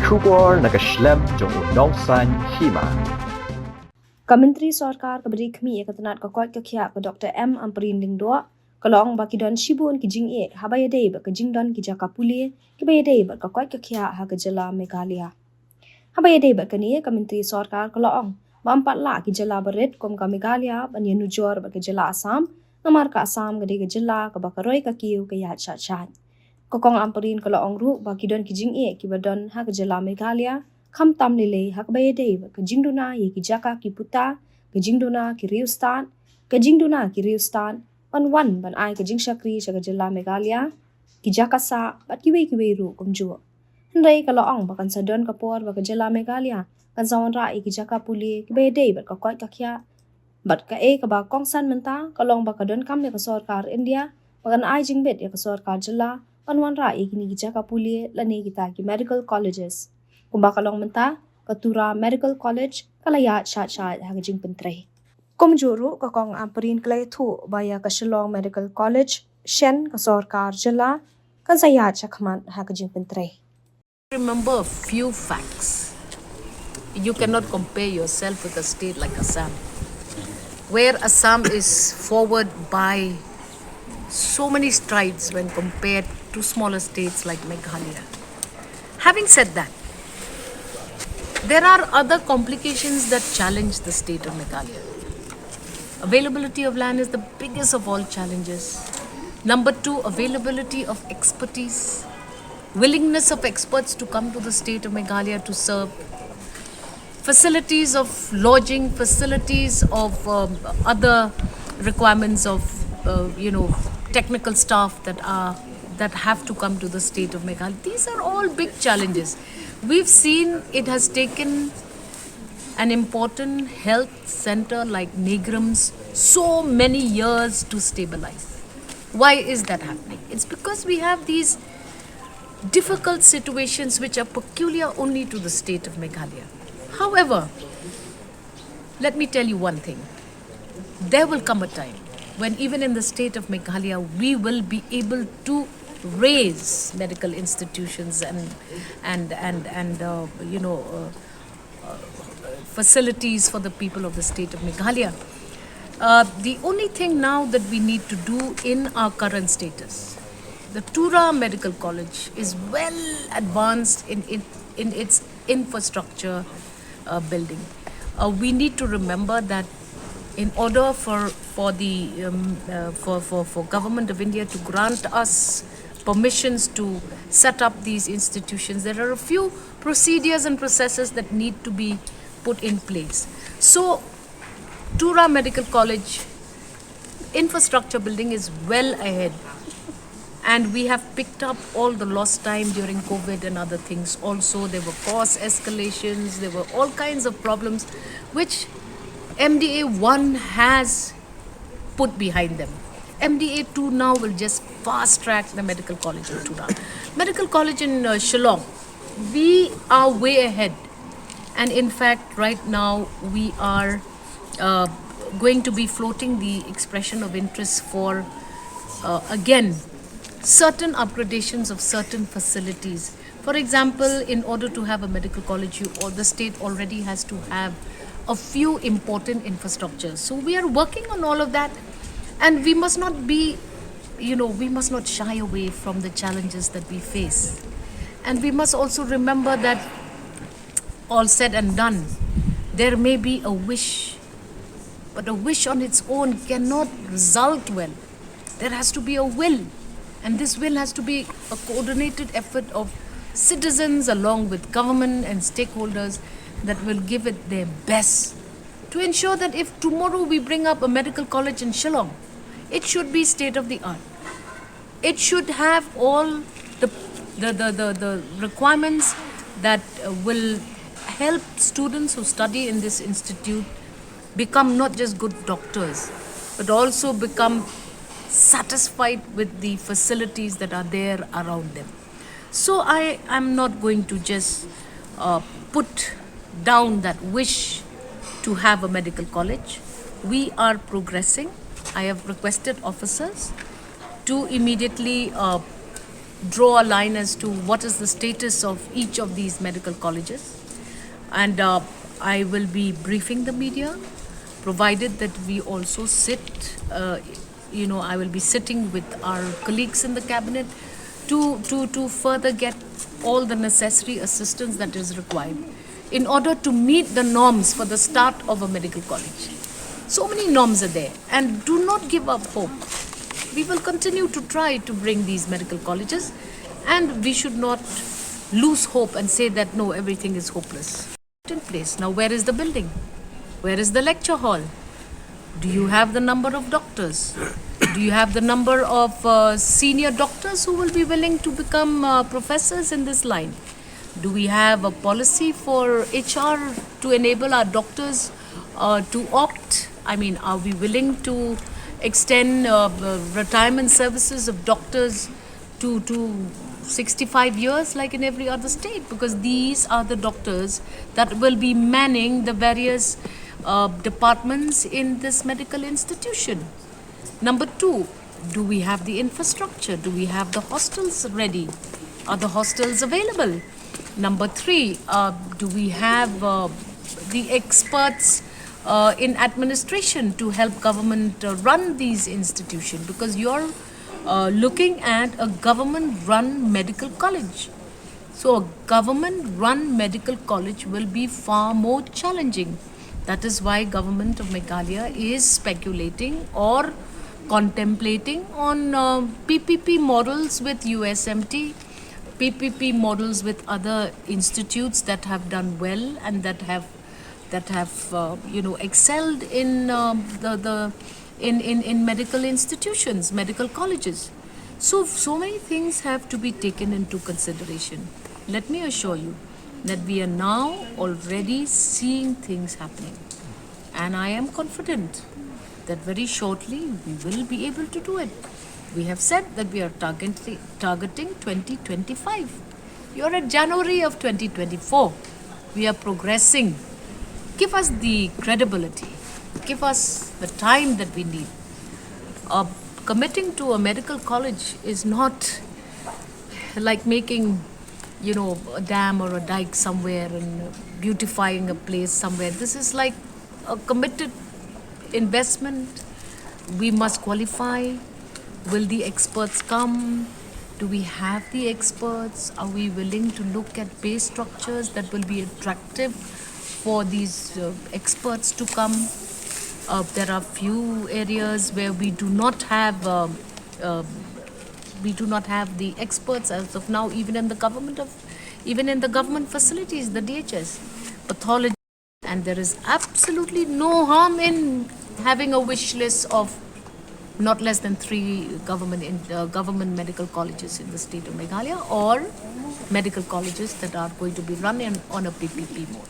Shubor nakaslem jong udongsan Hima. Kementeri Sorkar keberi kami ketenat kokot kekia ke Dr. M. Amperin Lingdua, kelong baki don shibun ki jing e habayadei ba ke jing don ki jaka puli ki bayadei ba kokot kekia ha ke jela Meghalaya. Habayadei ba kini Kementeri Sorkar kelong ba empat la ki jela berit kom ka Meghalaya ban yenu jor ba ke jela Assam namar ka Assam gede ke jela ke ba karoi ka kiu ke Ïaid Shaid. Kokong Amperin kelong ru baki don ki jing e ki badon ha ke jela Meghalaya kham tam lele hak bayadei ke jingduna ye ki jaka ki puta ke jingduna ki riustan pan wan ban ai ke jing shakri chaga jela Meghalaya ki jaka sa bat ki wei ru kumju hendai kalau ong bakan sadon kapor ba ke jela Meghalaya kan sawan ra ki jaka puli ki bayadei bat ka kwat ka kya bat ka e ka ba kong san menta kalong ba ka don kam ya ka sarkar India bakan ai jingbet ya ka sarkar jela pan wan ra ki ni ki jaka puli lani kita ki medical colleges kumbakalong menta ka Tura Medical College kala Ïaid Shaid ha Jingpyntrei. Kumjuru ka kong Amperin klay thu baya ka Shillong Medical College Shen ka sarkar jela kan sa Ïaid Shakhman ha Jingpyntrei. Remember a few facts. You cannot compare yourself with a state like Assam, where Assam is forward by so many strides when compared to smaller states like Meghalaya. Having said that, there are other complications that challenge the state of Meghalaya. Availability of land is the biggest of all challenges. Number two, availability of expertise. Willingness of experts to come to the state of Meghalaya to serve. Facilities of lodging, facilities of other requirements of technical staff that have to come to the state of Meghalaya. These are all big challenges. We've seen it has taken an important health center like Negram's so many years to stabilize. Why is that happening? It's because we have these difficult situations which are peculiar only to the state of Meghalaya. However, let me tell you one thing. There will come a time when even in the state of Meghalaya, we will be able to raise medical institutions and facilities for the people of the state of Meghalaya. The only thing now that we need to do in our current status, the Tura Medical College is well advanced in its infrastructure building. We need to remember that in order for government of India to grant us permissions to set up these institutions, there are a few procedures and processes that need to be put in place. So, Tura Medical College infrastructure building is well ahead, and we have picked up all the lost time during COVID and other things. Also, there were cost escalations, there were all kinds of problems which MDA 1 has put behind them. MDA 2 now will just fast track the medical college in Tura. Medical college in Shillong, we are way ahead. And in fact, right now, we are going to be floating the expression of interest for, again, certain upgradations of certain facilities. For example, in order to have a medical college, the state already has to have a few important infrastructures. So we are working on all of that. And we must not be, we must not shy away from the challenges that we face. And we must also remember that all said and done, there may be a wish, but a wish on its own cannot result well. There has to be a will. And this will has to be a coordinated effort of citizens along with government and stakeholders that will give it their best to ensure that if tomorrow we bring up a medical college in Shillong, it should be state of the art. It should have all the requirements that will help students who study in this institute become not just good doctors, but also become satisfied with the facilities that are there around them. So I am not going to just put down that wish to have a medical college. We are progressing. I have requested officers to immediately draw a line as to what is the status of each of these medical colleges. And I will be briefing the media, provided that we also sit, I will be sitting with our colleagues in the cabinet to further get all the necessary assistance that is required in order to meet the norms for the start of a medical college. So many norms are there, and do not give up hope. We will continue to try to bring these medical colleges, and we should not lose hope and say that no, everything is hopeless. In place. Now, where is the building? Where is the lecture hall? Do you have the number of doctors? Do you have the number of senior doctors who will be willing to become professors in this line? Do we have a policy for HR to enable our doctors to opt? I mean, are we willing to extend retirement services of doctors to 65 years like in every other state? Because these are the doctors that will be manning the various departments in this medical institution. Number two, do we have the infrastructure? Do we have the hostels ready? Are the hostels available? Number three, do we have the experts in administration to help government run these institutions? Because you're looking at a government-run medical college. So a government-run medical college will be far more challenging. That is why government of Meghalaya is speculating or contemplating on PPP models with USMT, PPP models with other institutes that have done well and that have excelled in in medical institutions, medical colleges. So many things have to be taken into consideration. Let me assure you that we are now already seeing things happening, and I am confident that very shortly we will be able to do it. We have said that we are targeting 2025. You're at January of 2024. We are progressing. Give us the credibility. Give us the time that we need. Committing to a medical college is not like making, a dam or a dike somewhere and beautifying a place somewhere. This is like a committed investment. We must qualify. Will the experts come? Do we have the experts? Are we willing to look at pay structures that will be attractive for these experts to come? There are few areas where we do not have the experts as of now, even in the government facilities, the DHS, pathology, and there is absolutely no harm in having a wish list of not less than 3 government medical colleges in the state of Meghalaya, or medical colleges that are going to be run on a PPP mode.